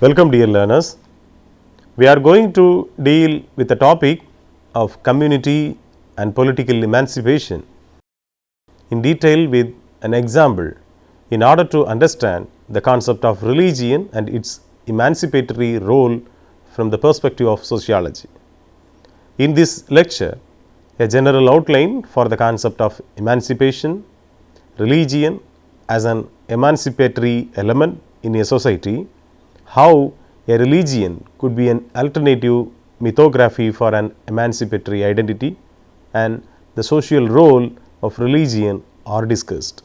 Welcome dear learners. We are going to deal with the topic of community and political emancipation in detail with an example in order to understand the concept of religion and its emancipatory role from the perspective of sociology. In this lecture, a general outline for the concept of emancipation, religion as an emancipatory element in a society, how a religion could be an alternative mythography for an emancipatory identity, and the social role of religion are discussed.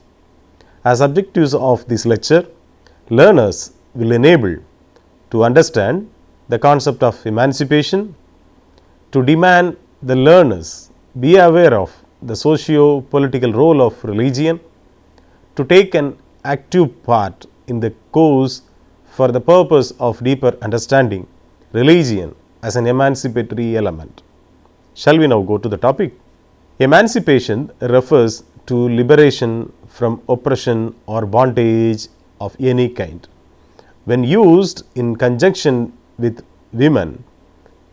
As objectives of this lecture, learners will enable to understand the concept of emancipation, to demand the learners be aware of the socio-political role of religion, to take an active part in the course for the purpose of deeper understanding religion as an emancipatory element. Shall we now go to the topic? Emancipation refers to liberation from oppression or bondage of any kind. When used in conjunction with women,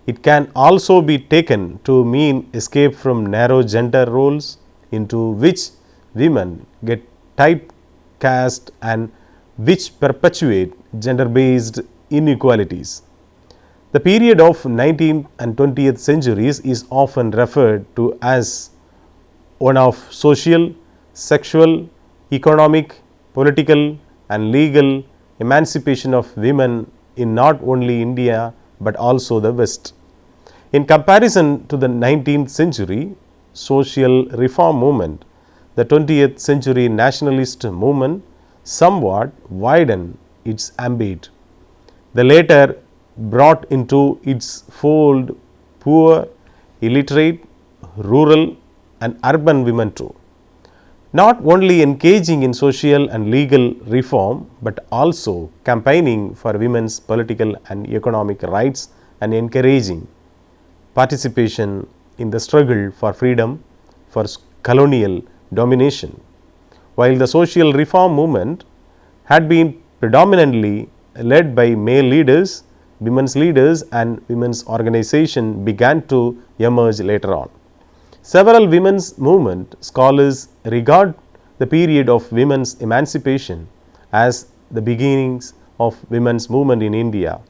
it can also be taken to mean escape from narrow gender roles into which women get typecast and which perpetuate gender-based inequalities. The period of 19th and 20th centuries is often referred to as one of social, sexual, economic, political and legal emancipation of women in not only India but also the West. In comparison to the 19th century social reform movement, the 20th century nationalist movement somewhat widened its ambit. The latter brought into its fold poor, illiterate, rural and urban women too, not only engaging in social and legal reform but also campaigning for women's political and economic rights and encouraging participation in the struggle for freedom for colonial domination. While the social reform movement had been predominantly led by male leaders, women's leaders and women's organizations began to emerge later on. Several women's movement scholars regard the period of women's emancipation as the beginnings of women's movement in India.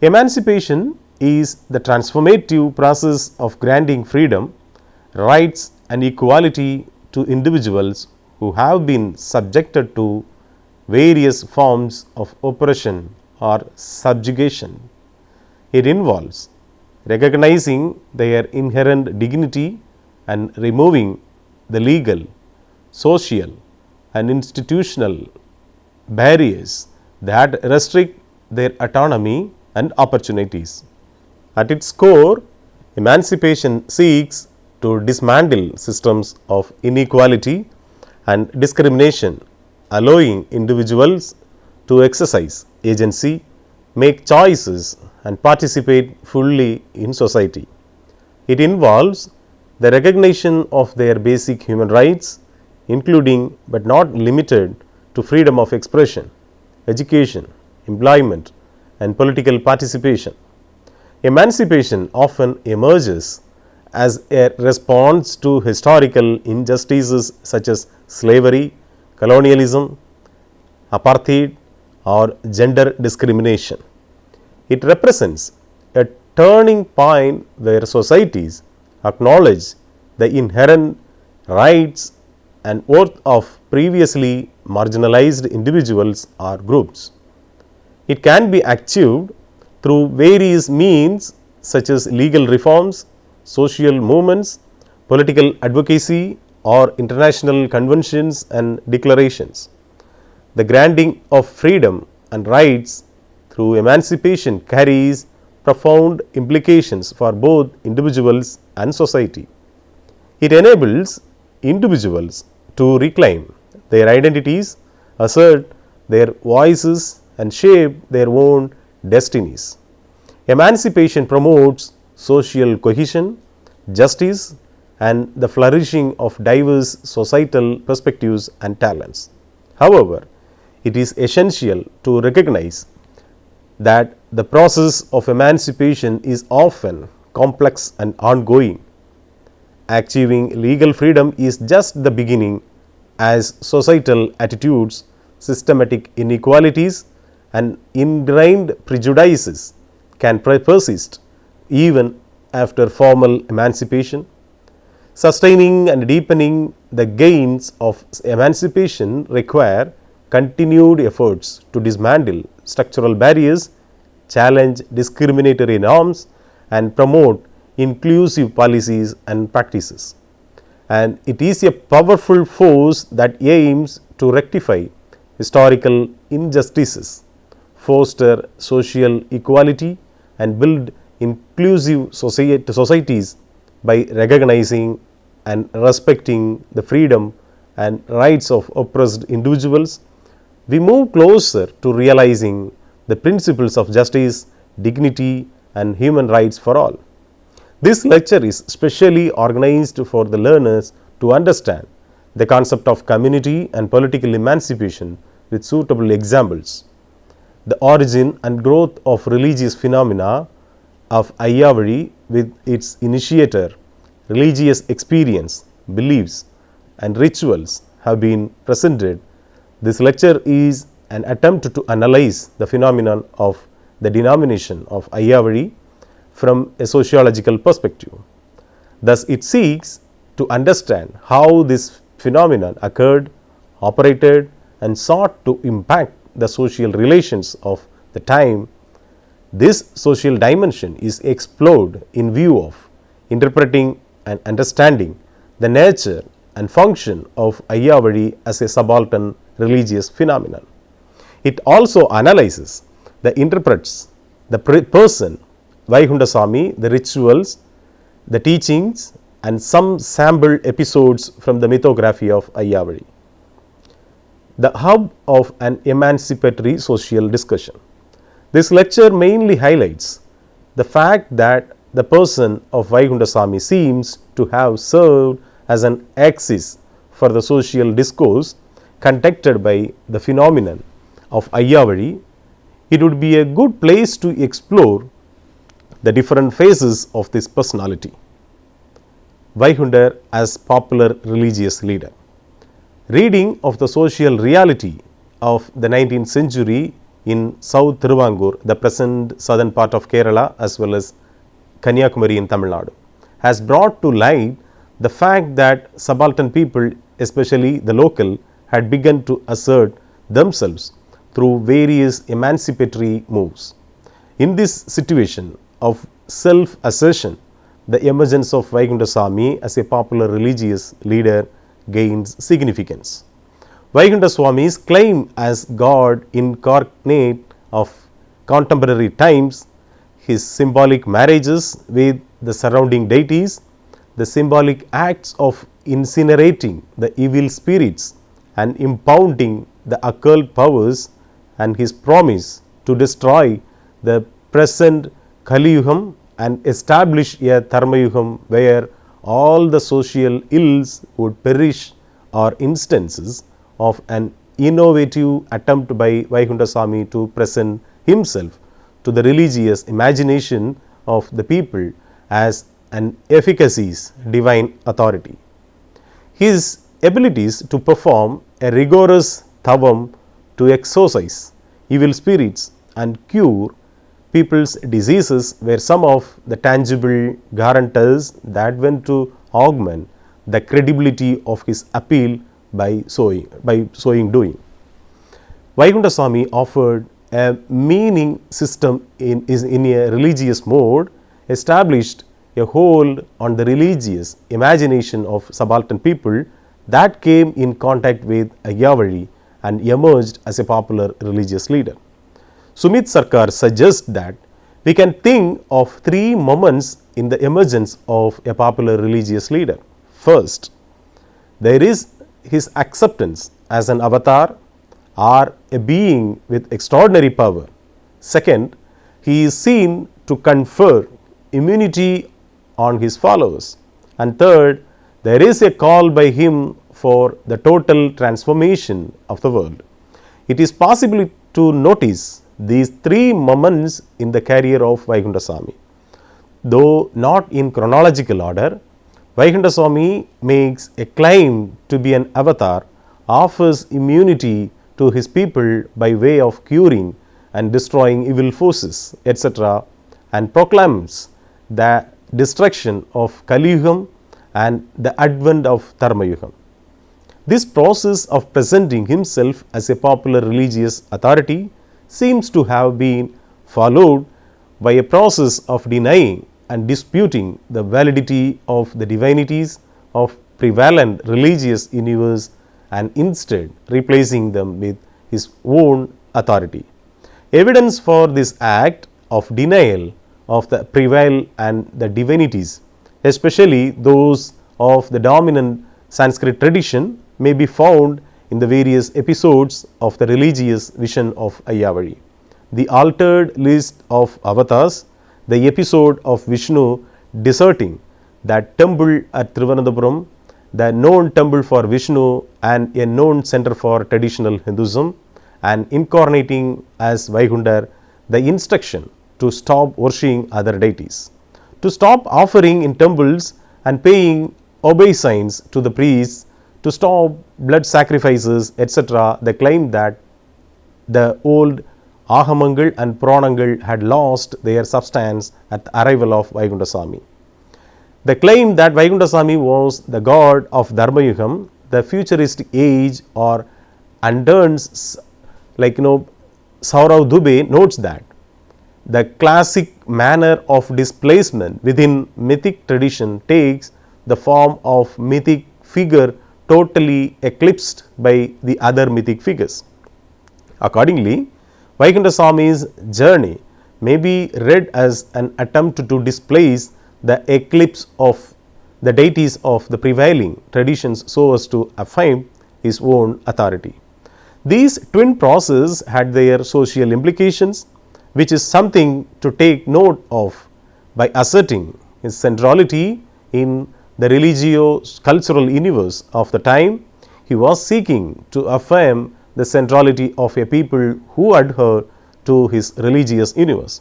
Emancipation is the transformative process of granting freedom, rights and equality to individuals who have been subjected to various forms of oppression or subjugation. It involves recognizing their inherent dignity and removing the legal, social and institutional barriers that restrict their autonomy and opportunities. At its core, emancipation seeks to dismantle systems of inequality and discrimination, allowing individuals to exercise agency, make choices and participate fully in society. It involves the recognition of their basic human rights, including but not limited to freedom of expression, education, employment and political participation. Emancipation often emerges as a response to historical injustices such as slavery, colonialism, apartheid or gender discrimination. It represents a turning point where societies acknowledge the inherent rights and worth of previously marginalized individuals or groups. It can be achieved through various means such as legal reforms, social movements, political advocacy or international conventions and declarations. The granting of freedom and rights through emancipation carries profound implications for both individuals and society. It enables individuals to reclaim their identities, assert their voices and shape their own destinies. Emancipation promotes social cohesion, justice and the flourishing of diverse societal perspectives and talents. However, it is essential to recognize that the process of emancipation is often complex and ongoing. Achieving legal freedom is just the beginning, as societal attitudes, systematic inequalities, and ingrained prejudices can persist even after formal emancipation. Sustaining and deepening the gains of emancipation require continued efforts to dismantle structural barriers, challenge discriminatory norms, and promote inclusive policies and practices. And it is a powerful force that aims to rectify historical injustices, foster social equality, and build inclusive societies by recognizing and respecting the freedom and rights of oppressed individuals. We move closer to realizing the principles of justice, dignity, and human rights for all. This lecture is specially organized for the learners to understand the concept of community and political emancipation with suitable examples. The origin and growth of religious phenomena of Ayyavali with its initiator, religious experience, beliefs, and rituals have been presented. This lecture is an attempt to analyze the phenomenon of the denomination of Ayyavali from a sociological perspective. Thus, it seeks to understand how this phenomenon occurred, operated, and sought to impact the social relations of the time. This social dimension is explored in view of interpreting and understanding the nature and function of Ayyavali as a subaltern religious phenomenon. It also analyzes, interprets the person Vaikundasamy, the rituals, the teachings, and some sampled episodes from the mythography of Ayyavali. The hub of an emancipatory social discussion. This lecture mainly highlights the fact that the person of Vaikundasamy seems to have served as an axis for the social discourse conducted by the phenomenon of Ayyavali. It would be a good place to explore the different phases of this personality. Vaikundar as popular religious leader. Reading of the social reality of the 19th century in South Thiruvangur, the present southern part of Kerala as well as Kanyakumari in Tamil Nadu, has brought to light the fact that subaltern people, especially the local, had begun to assert themselves through various emancipatory moves. In this situation of self-assertion, the emergence of Vaikundasamy as a popular religious leader gains significance. Vaikundaswamy's claim as God incarnate of contemporary times, his symbolic marriages with the surrounding deities, the symbolic acts of incinerating the evil spirits and impounding the occult powers, and his promise to destroy the present Kali Yugam and establish a Dharma Yugam where all the social ills would perish are instances of an innovative attempt by Vaikundasamy to present himself to the religious imagination of the people as an efficacious divine authority. His abilities to perform a rigorous tavam to exorcise evil spirits and cure people's diseases were some of the tangible guarantors that went to augment the credibility of his appeal by so doing. Vaikundasamy offered a meaning system in a religious mode, established a hold on the religious imagination of subaltern people that came in contact with Ayyavali and emerged as a popular religious leader. Sumit Sarkar suggests that we can think of three moments in the emergence of a popular religious leader. First, there is his acceptance as an avatar or a being with extraordinary power. Second, he is seen to confer immunity on his followers. And third, there is a call by him for the total transformation of the world. It is possible to notice these three moments in the career of Vaikundasamy. Though not in chronological order, Vaikundasamy makes a claim to be an avatar, offers immunity to his people by way of curing and destroying evil forces, etc., and proclaims the destruction of Kaliyugam and the advent of Dharmayugam. This process of presenting himself as a popular religious authority seems to have been followed by a process of denying and disputing the validity of the divinities of prevalent religious universe and instead replacing them with his own authority. Evidence for this act of denial of the prevail and the divinities, especially those of the dominant Sanskrit tradition, may be found in the various episodes of the religious vision of Ayyavali. The altered list of avatars, the episode of Vishnu deserting that temple at Thiruvananthapuram, the known temple for Vishnu and a known center for traditional Hinduism, and incarnating as Vaikundar, the instruction to stop worshipping other deities, to stop offering in temples and paying obeisance to the priests, to stop blood sacrifices, etc. The claim that the old Ahamangal and Puranangal had lost their substance at the arrival of Vaikundasamy. The claim that Vaikundasamy was the god of Dharmayugam, the futuristic age, or underns Saurav Dubey notes that the classic manner of displacement within mythic tradition takes the form of mythic figure totally eclipsed by the other mythic figures. Accordingly, Vaikundasamy's journey may be read as an attempt to displace the eclipse of the deities of the prevailing traditions so as to affirm his own authority. These twin processes had their social implications, which is something to take note of. By asserting his centrality in the religio-cultural universe of the time, he was seeking to affirm the centrality of a people who adhere to his religious universe.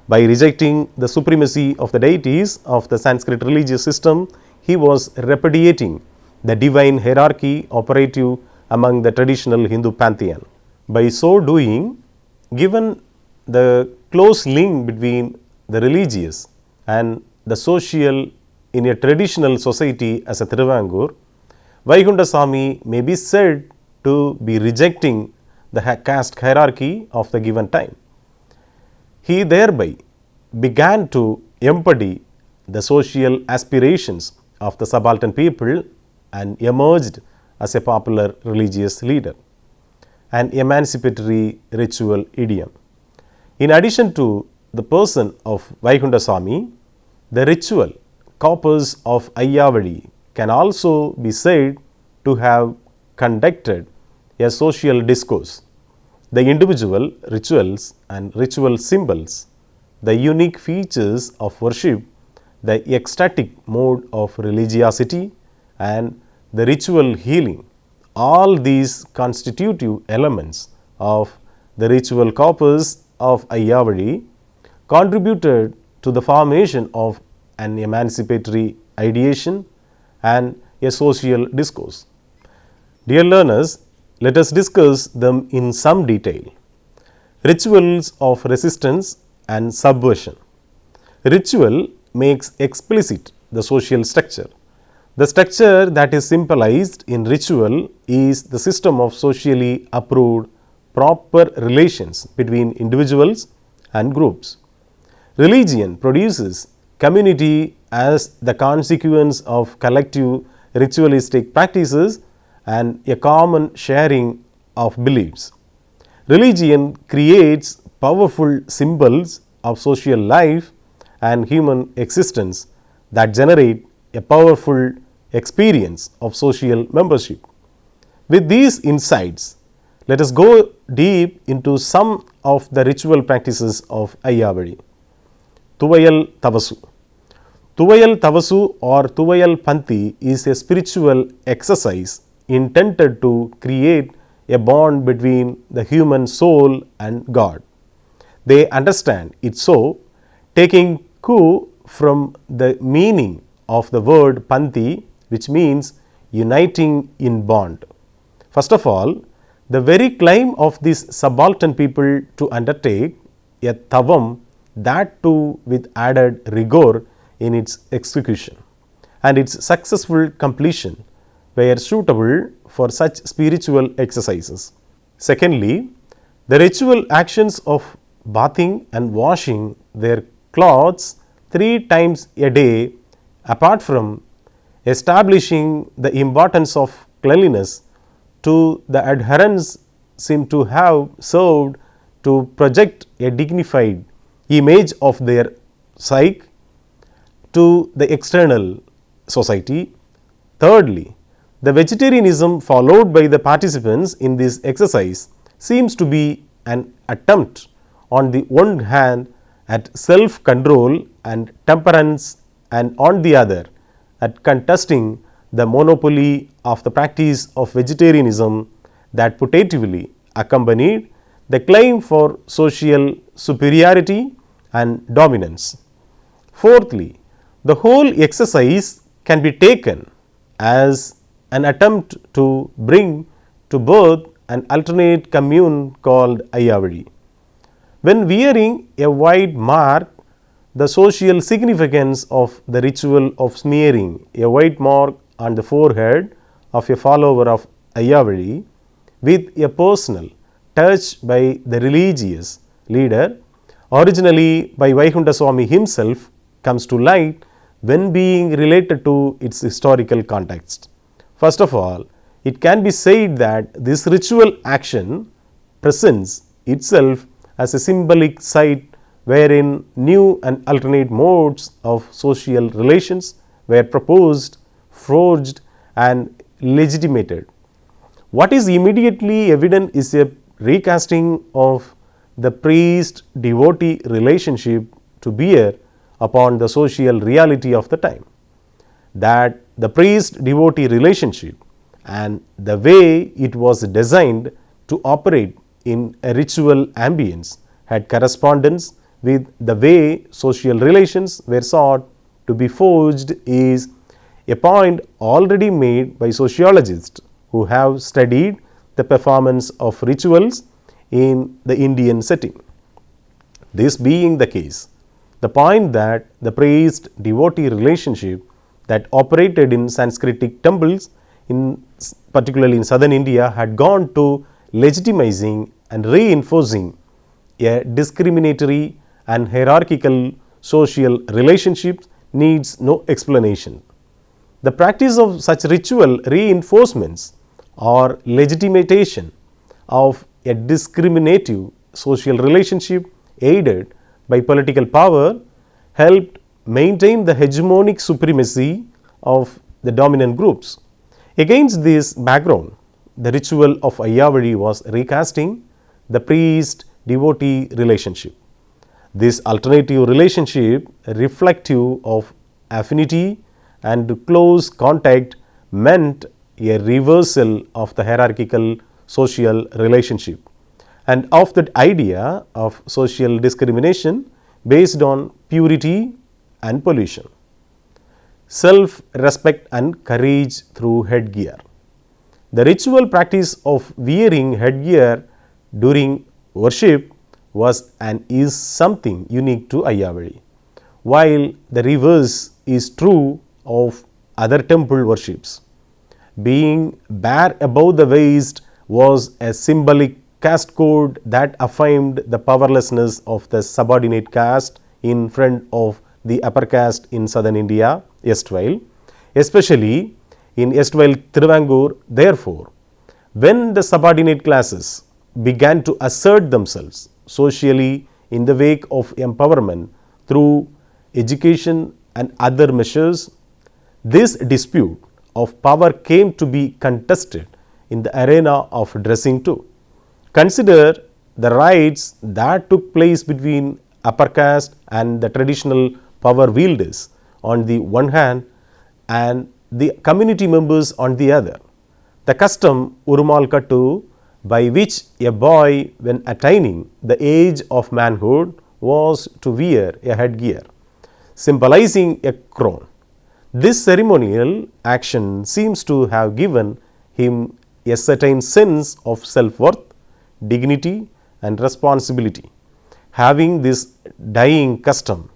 By rejecting the supremacy of the deities of the Sanskrit religious system, he was repudiating the divine hierarchy operative among the traditional Hindu pantheon. By so doing, given the close link between the religious and the social in a traditional society as a Thiruvangur, Vaikundasamy may be said to be rejecting the caste hierarchy of the given time. He thereby began to embody the social aspirations of the subaltern people and emerged as a popular religious leader, an emancipatory ritual idiom. In addition to the person of Vaikundasamy, the ritual corpus of Ayyavali can also be said to have conducted a social discourse. The individual rituals and ritual symbols, the unique features of worship, the ecstatic mode of religiosity, and the ritual healing, all these constitutive elements of the ritual corpus of Ayyavali contributed to the formation of an emancipatory ideation and a social discourse. Dear learners, let us discuss them in some detail. Rituals of resistance and subversion. Ritual makes explicit the social structure. The structure that is symbolized in ritual is the system of socially approved proper relations between individuals and groups. Religion produces community as the consequence of collective ritualistic practices and a common sharing of beliefs. Religion creates powerful symbols of social life and human existence that generate a powerful experience of social membership. With these insights, let us go deep into some of the ritual practices of Ayyavali. Thuvayal Tavasu. Thuvayal Tavasu or Thuvayal Panthi is a spiritual exercise intended to create a bond between the human soul and God. They understand it so, taking ku from the meaning of the word panthi, which means uniting in bond. First of all, the very claim of these subaltern people to undertake a tavam, that too with added rigor in its execution, and its successful completion were suitable for such spiritual exercises. Secondly, the ritual actions of bathing and washing their clothes 3 times a day, apart from establishing the importance of cleanliness to the adherents, seem to have served to project a dignified image of their psyche to the external society. Thirdly, the vegetarianism followed by the participants in this exercise seems to be an attempt on the one hand at self control and temperance, and on the other at contesting the monopoly of the practice of vegetarianism that putatively accompanied the claim for social superiority and dominance. Fourthly, the whole exercise can be taken as an attempt to bring to birth an alternate commune called Ayyavali. When wearing a white mark, the social significance of the ritual of smearing a white mark on the forehead of a follower of Ayyavali with a personal touch by the religious leader, originally by Vaikunta Swami himself, comes to light when being related to its historical context. First of all, it can be said that this ritual action presents itself as a symbolic site wherein new and alternate modes of social relations were proposed, forged and legitimated. What is immediately evident is a recasting of the priest-devotee relationship to bear upon the social reality of the time. That the priest-devotee relationship and the way it was designed to operate in a ritual ambience had correspondence with the way social relations were sought to be forged is a point already made by sociologists who have studied the performance of rituals in the Indian setting. This being the case, the point that the priest-devotee relationship that operated in Sanskritic temples, particularly in southern India, had gone to legitimizing and reinforcing a discriminatory and hierarchical social relationship needs no explanation. The practice of such ritual reinforcements or legitimation of a discriminative social relationship aided by political power helped maintain the hegemonic supremacy of the dominant groups. Against this background, the ritual of Ayyavali was recasting the priest-devotee relationship. This alternative relationship, reflective of affinity and close contact, meant a reversal of the hierarchical social relationship and of that idea of social discrimination based on purity and pollution, self-respect and courage through headgear. The ritual practice of wearing headgear during worship was and is something unique to Ayyavali, while the reverse is true of other temple worships. Being bare above the waist was a symbolic caste code that affirmed the powerlessness of the subordinate caste in front of the upper caste in southern India erstwhile, especially in erstwhile Thiruvangur. Therefore, when the subordinate classes began to assert themselves socially in the wake of empowerment through education and other measures, this dispute of power came to be contested in the arena of dressing too. Consider the riots that took place between upper caste and the traditional power wielders on the one hand and the community members on the other. The custom Urumal Kattu by which a boy, when attaining the age of manhood, was to wear a headgear, symbolizing a crown. This ceremonial action seems to have given him a certain sense of self-worth, dignity and responsibility. Having this dyeing custom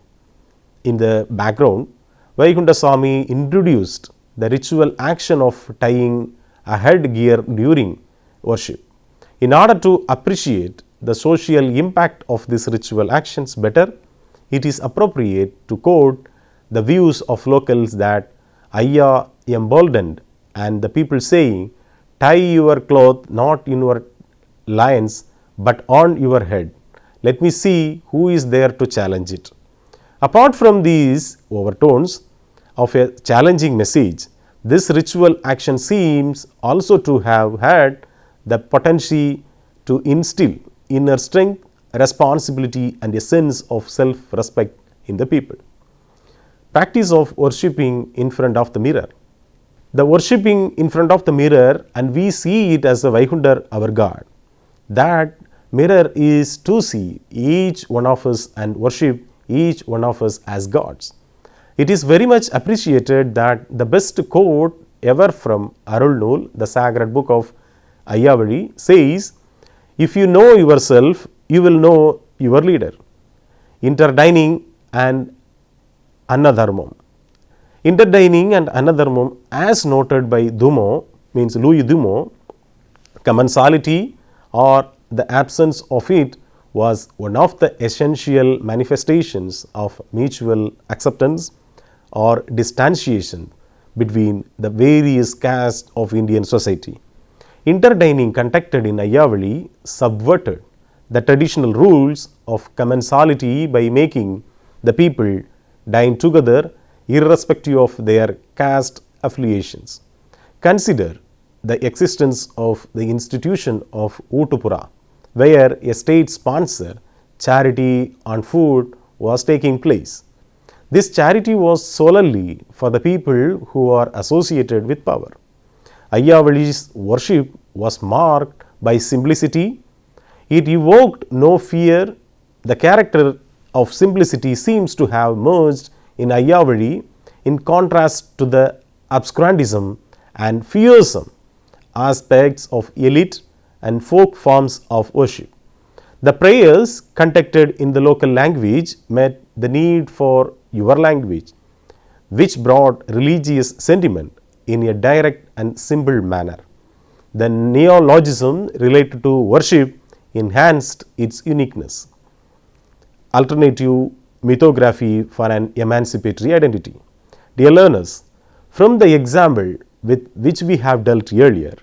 in the background, Vaikunta Swami introduced the ritual action of tying a headgear during worship. In order to appreciate the social impact of these ritual actions better, it is appropriate to quote the views of locals that Ayya emboldened and the people saying, "Tie your cloth not in your lions but on your head. Let me see who is there to challenge it." Apart from these overtones of a challenging message, this ritual action seems also to have had the potential to instill inner strength, responsibility and a sense of self-respect in the people. Practice of worshipping in front of the mirror. The worshipping in front of the mirror, and we see it as a Vaikunthar, our God. That mirror is to see each one of us and worship each one of us as gods. It is very much appreciated that the best quote ever from Arulnul, the sacred book of Ayyavali, says, "If you know yourself, you will know your leader." Interdining and Annadharmam. Interdining and Annadharmam, as noted by Dumo, means Louis Dumo, commensality or the absence of it was one of the essential manifestations of mutual acceptance or distanciation between the various castes of Indian society. Interdining conducted in Ayyavali subverted the traditional rules of commensality by making the people dine together irrespective of their caste affiliations. Consider the existence of the institution of Utupura, where a state sponsor charity on food was taking place. This charity was solely for the people who are associated with power. Ayyavali's worship was marked by simplicity. It evoked no fear. The character of simplicity seems to have merged in Ayyavali in contrast to the obscurantism and fearsome aspects of elite and folk forms of worship. The prayers conducted in the local language met the need for your language, which brought religious sentiment in a direct and simple manner. The neologism related to worship enhanced its uniqueness. Alternative mythography for an emancipatory identity. Dear learners, from the example with which we have dealt earlier,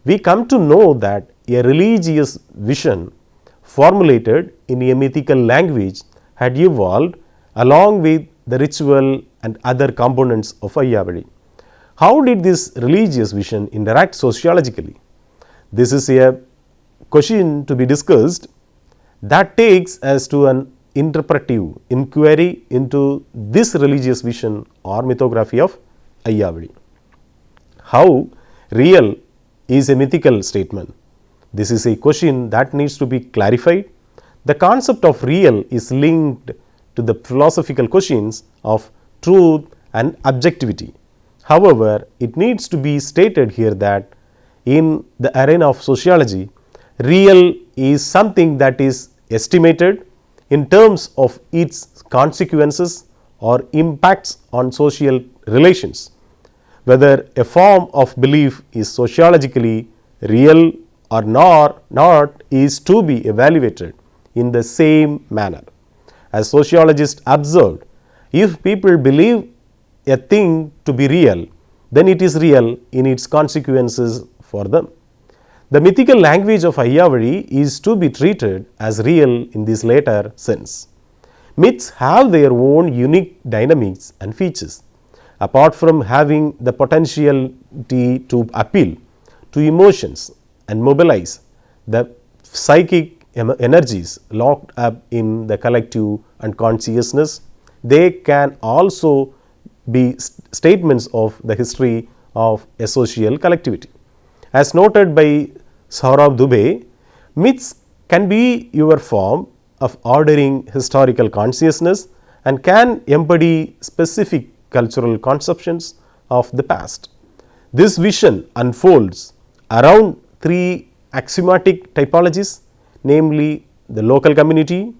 we come to know that a religious vision formulated in a mythical language had evolved along with the ritual and other components of Ayyavali. How did this religious vision interact sociologically? This is a question to be discussed that takes us to an interpretive inquiry into this religious vision or mythography of Ayyavali. How real is a mythical statement? This is a question that needs to be clarified. The concept of real is linked to the philosophical questions of truth and objectivity. However, it needs to be stated here that in the arena of sociology, real is something that is estimated in terms of its consequences or impacts on social relations. Whether a form of belief is sociologically real or not is to be evaluated in the same manner. As sociologists observed, if people believe a thing to be real, then it is real in its consequences for them. The mythical language of Ayyavali is to be treated as real in this latter sense. Myths have their own unique dynamics and features. Apart from having the potentiality to appeal to emotions and mobilize the psychic energies locked up in the collective unconsciousness, they can also be statements of the history of a social collectivity. As noted by Saurabh Dubey, myths can be your form of ordering historical consciousness and can embody specific cultural conceptions of the past. This vision unfolds around three axiomatic typologies, namely the local community,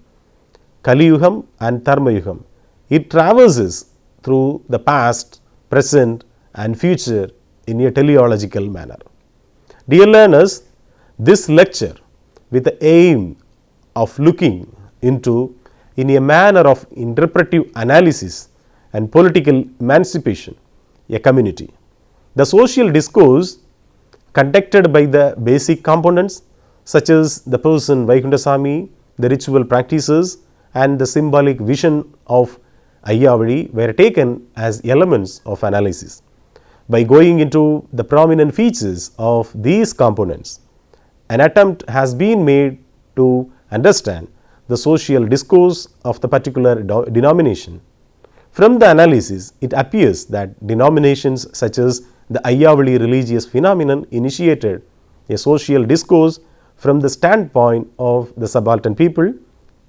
Kali Yugam and Dharma Yugam. It traverses through the past, present and future in a teleological manner. Dear learners, this lecture with the aim of looking into in a manner of interpretive analysis and political emancipation a community. The social discourse conducted by the basic components such as the person Vaikunthasamy, the ritual practices and the symbolic vision of Ayyavali were taken as elements of analysis. By going into the prominent features of these components, an attempt has been made to understand the social discourse of the particular denomination. From the analysis, it appears that denominations such as the Ayyavali religious phenomenon initiated a social discourse from the standpoint of the subaltern people,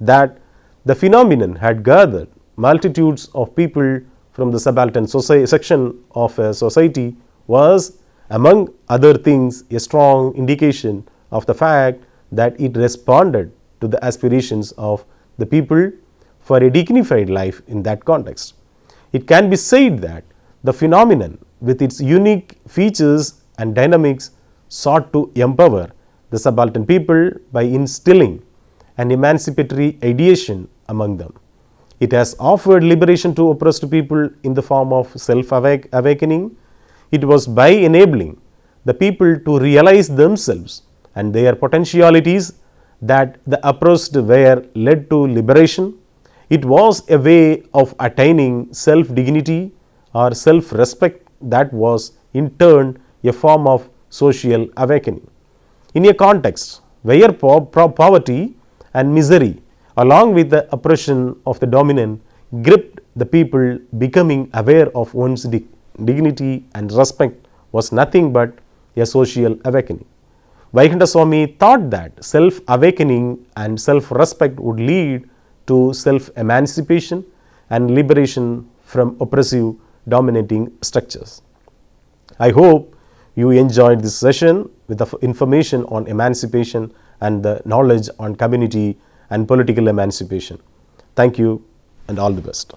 that the phenomenon had gathered multitudes of people from the subaltern section of a society was, among other things, a strong indication of the fact that it responded to the aspirations of the people for a dignified life in that context. It can be said that the phenomenon with its unique features and dynamics sought to empower the subaltern people by instilling an emancipatory ideation among them. It has offered liberation to oppressed people in the form of self-awakening. It was by enabling the people to realize themselves and their potentialities that the oppressed were led to liberation. It was a way of attaining self-dignity or self-respect that was in turn a form of social awakening. In a context where poverty and misery along with the oppression of the dominant gripped the people, becoming aware of one's dignity and respect was nothing but a social awakening. Vaikunthasamy thought that self-awakening and self-respect would lead to self-emancipation and liberation from oppressive dominating structures. I hope you enjoyed this session with the information on emancipation and the knowledge on community and political emancipation. Thank you and all the best.